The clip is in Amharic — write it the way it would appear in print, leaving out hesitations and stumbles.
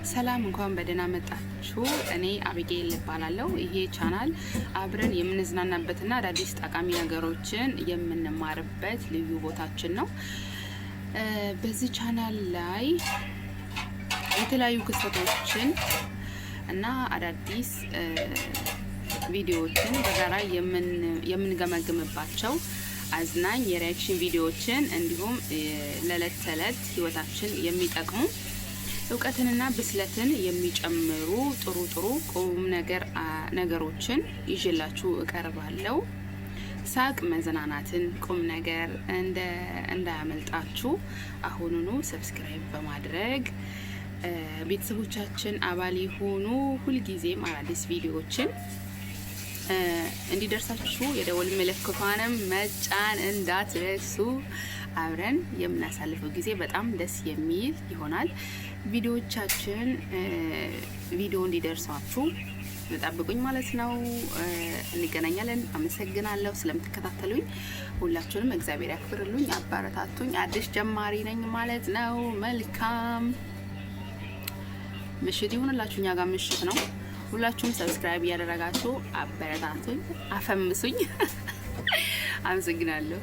ሰላም እንኳን በደህና መጣችሁ። እኔ አቢጌል እባላለሁ። ይሄ ቻናል አብረን የምንዝናናበትና አዳዲስ ጠቃሚ ነገሮችን የምንማርበት ልዩ ቦታችን ነው። በዚህ ቻናል ላይ የተለያዩ ክስተቶችን እና አዳዲስ ቪዲዮዎችን በጋራ የምንገመግምባቸው አዝናኝ የሪአክሽን ቪዲዮዎችን እንዲሁም ለዕለት ተዕለት ህይወታችን የሚጠቅሙ እውቀትንና ብስለትን የሚጨምሩ ጥሩ ቁም ነገሮችን ይዤላችሁ እቀርባለሁ። ሳቅ፣ መዝናናትን፣ ቁም ነገር እንዳያመልጣችሁ አሁኑኑ ሰብስክራይብ በማድረግ ቤተሰቦቻችን አባል ይሁኑ። ሁልጊዜም አዳዲስ ቪዲዮዎችን እንዲደርሳችሁ የደወል ምልክቷንም መጫን እንዳትረሱ። አብረን የምናሳልፈው ጊዜ በጣም ደስ የሚል ይሆናል። ቪዲዮዎቻችን ቪዲዮ እንዲደርሳችሁ ተጠብቁኝ ማለት ነው። እንገናኛለን። አመሰግናለሁ ስለምትከታተሉኝ። ሁላችሁንም እግዚአብሔር ያክብርልኝ፣ አባረታቱኝ። አዲስ ጀማሪ ነኝ ማለት ነው። መልካም ምሽት ይሁንላችሁ። እኛ ጋር ምሽት ነው። ሁላችሁም ሰብስክራይብ እያደረጋችሁ አበረታቱኝ፣ አፈምሱኝ። አመሰግናለሁ።